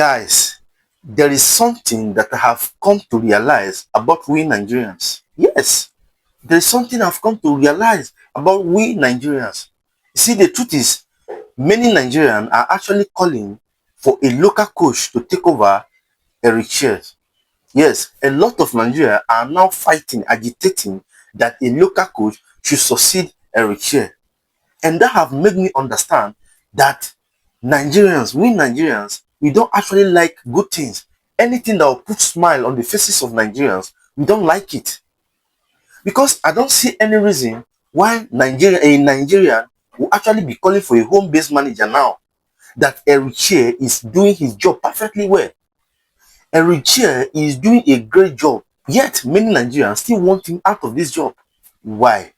Guys, there is something that I have come to realize about we Nigerians. Yes, there is something I've come to realize about we Nigerians. You see, the truth is, many Nigerians are actually calling for a local coach to take over Eric Chelle. Yes, a lot of Nigeria are now fighting, agitating that a local coach should succeed Eric Chelle. And that have made me understand that Nigerians, we don't actually like good things. Anything that will put smile on the faces of Nigerians, we don't like it. Because I don't see any reason why a Nigerian will actually be calling for a home-based manager now that Eric Chelle is doing his job perfectly well. Eric Chelle is doing a great job, yet many Nigerians still want him out of this job. Why?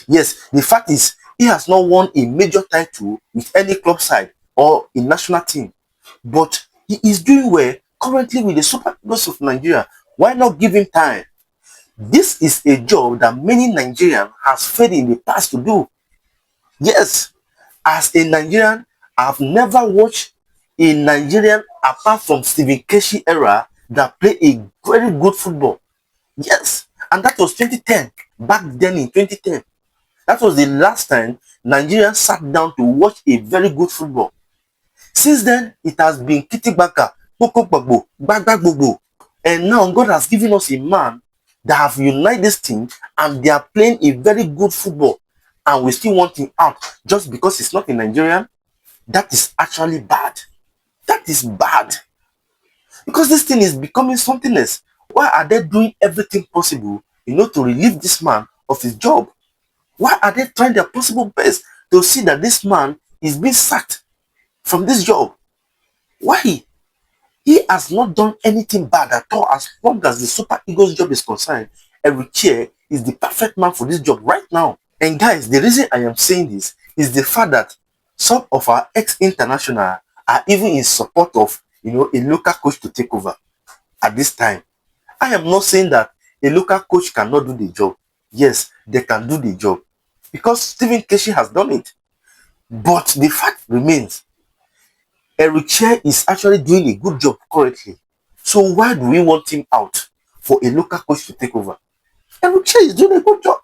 Yes, the fact is he has not won a major title with any club side or a national team, but he is doing well currently with the Super Eagles of Nigeria. Why not give him time? This is a job that many Nigerians has failed in the past to do. Yes, as a Nigerian, I've never watched a Nigerian apart from Stephen Keshi era that play a very good football. Yes, and that was 2010. Back then in 2010, that was the last time Nigerians sat down to watch a very good football. Since then, it has been kitibaka, boko, bagbo, and now God has given us a man that have united this team and they are playing a very good football, and we still want him out just because he's not a Nigerian. That is actually bad. That is bad. Because this thing is becoming something else. Why are they doing everything possible, to relieve this man of his job? Why are they trying their possible best to see that this man is being sacked from this job? Why? He has not done anything bad at all. As long as the Super Eagles job is concerned, Eric Chelle is the perfect man for this job right now. And guys, the reason I am saying this is the fact that some of our ex-international are even in support of a local coach to take over at this time. I am not saying that a local coach cannot do the job. Yes, they can do the job because Stephen Keshi has done it. But the fact remains, Eric Chelle is actually doing a good job currently. So why do we want him out for a local coach to take over? Eric Chelle is doing a good job.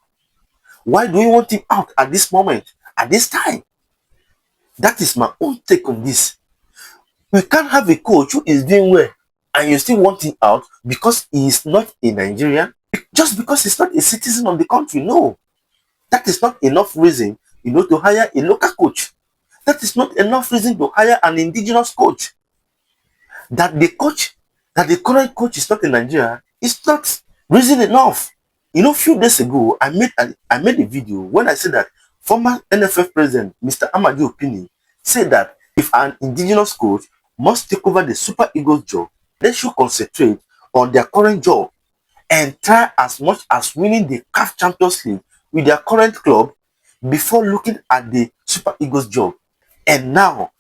Why do we want him out at this moment, at this time? That is my own take on this. We can't have a coach who is doing well and you still want him out because he is not a Nigerian, just because he's not a citizen of the country. No, that is not enough reason, to hire a local coach. That is not enough reason to hire an indigenous coach. That the current coach is not in Nigeria is not reason enough. A few days ago, I made a video when I said that former NFF president, Mr. AMAJU PINNK, said that if an indigenous coach must take over the Super Eagles job, they should concentrate on their current job and try as much as winning the CAF Champions League with their current club before looking at the Super Eagles job. And now,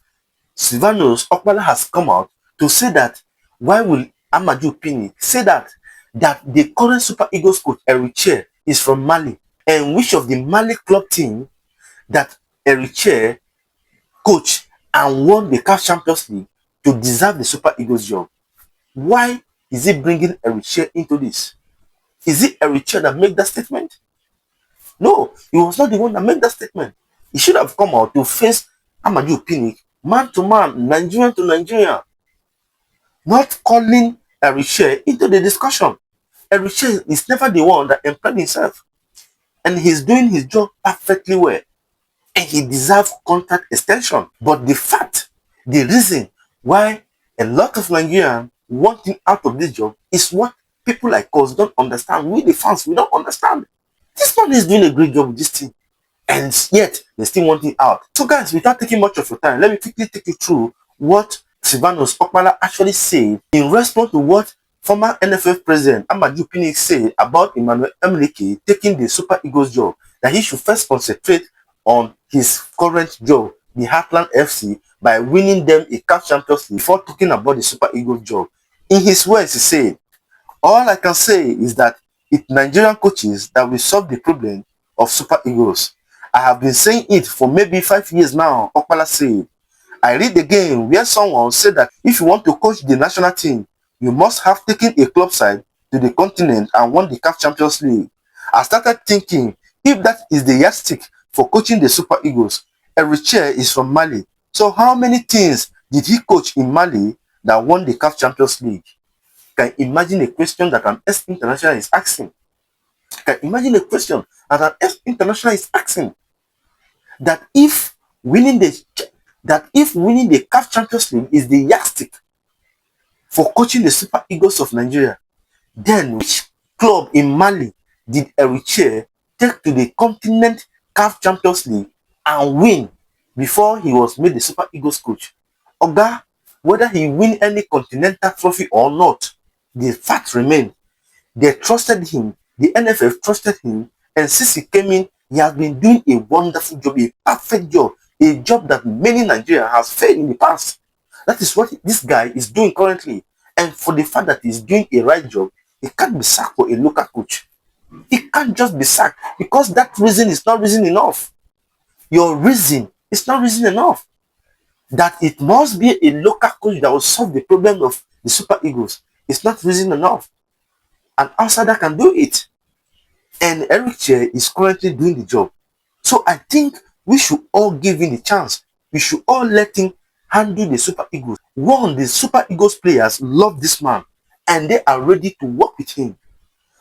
Sylvanus Okoala has come out to say that why will AMAJU PINNK say that the current Super Eagles coach Eric Chelle is from Mali, and which of the Mali club team that Eric Chelle coach and won the CAF Champions League to deserve the Super Eagles job? Why is he bringing Eric Chelle into this? Is it Eric Chelle that made that statement? No, he was not the one that made that statement. He should have come out to face AMAJU PINNK man to man, Nigerian to Nigerian, not calling Eric Chelle into the discussion. Eric Chelle is never the one that employed himself, and he's doing his job perfectly well, and he deserves contract extension. But the reason why a lot of Nigerians want him out of this job is what people like us don't understand. We the fans, we don't understand. This man is doing a great job with this team, and yet they still want him out. So guys, without taking much of your time, let me quickly take you through what Sylvanus Okoala actually said in response to what former NFF president AMAJU PINNK said about EMMANUEL taking the Super Eagles job, that he should first concentrate on his current job, the Heartland FC, by winning them a CAF Champions League before talking about the Super Eagles job. In his words, he said, "All I can say is that it's Nigerian coaches that will solve the problem of Super Eagles. I have been saying it for maybe 5 years now," Okoala said. I read again where someone said that if you want to coach the national team, you must have taken a club side to the continent and won the CAF Champions League. I started thinking, if that is the yardstick for coaching the Super Eagles, Chelle is from Mali. So how many teams did he coach in Mali that won the CAF Champions League? Can you imagine a question that an ex-international is asking? Can you imagine a question that an ex-international is asking? That if winning the CAF Champions League is the yardstick for coaching the Super Eagles of Nigeria, then which club in Mali did Chelle take to the continent CAF Champions League and win before he was made the Super Eagles coach? Oga, whether he win any continental trophy or not, the fact remains. They trusted him, the NFF trusted him, and since he came in, he has been doing a wonderful job, a perfect job, a job that many Nigerians has failed in the past. That is what this guy is doing currently. And for the fact that he's doing a right job, he can't be sacked for a local coach. He can't just be sacked because that reason is not reason enough. Your reason is not reason enough. That it must be a local coach that will solve the problem of the Super Eagles. It's not reason enough. An outsider can do it. And Chelle is currently doing the job. So I think we should all give him the chance. We should all let him handle the Super Eagles. One, the Super Eagles players love this man and they are ready to work with him.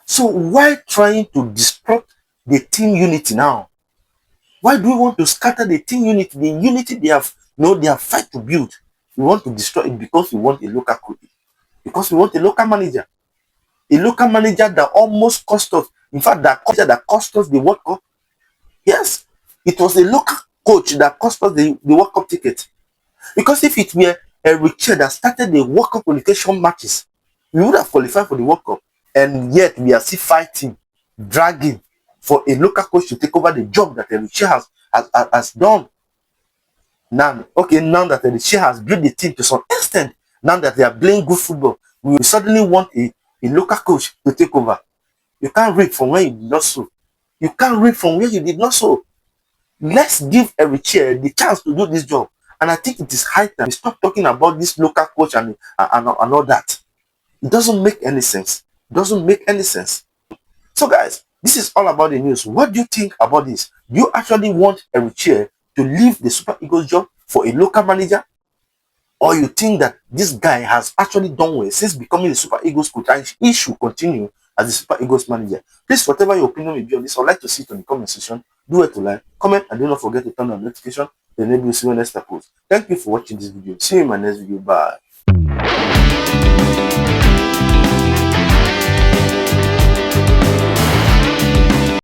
So why trying to disrupt the team unity now? Why do we want to scatter the team unity? The unity they have, they have fight to build. We want to destroy it because we want a local coach. Because we want a local manager. A local manager that almost cost us, in fact, that cost us the World Cup. Yes, it was a local coach that cost us the World Cup ticket. Because if it were Chelle that started the World Cup qualification matches, we would have qualified for the World Cup. And yet we are still fighting, dragging for a local coach to take over the job that Chelle has done. Now, now that Chelle has built the team to some extent, now that they are playing good football, we suddenly want a local coach to take over. You can't read from where you did not sow. You can't read from where you did not sow. Let's give Chelle the chance to do this job. And I think it is high time we stop talking about this local coach and all that. It doesn't make any sense. It doesn't make any sense. So guys, this is all about the news. What do you think about this? Do you actually want Chelle to leave the Super Eagles job for a local manager? Or you think that this guy has actually done well since becoming the Super Eagles coach and he should continue as the Super Eagles manager? Please, whatever your opinion may be on this, I'd like to see it in the comment section. Do it to like, comment, and do not forget to turn on notification to enable you see when next I post. Thank you for watching this video. See you in my next video. Bye.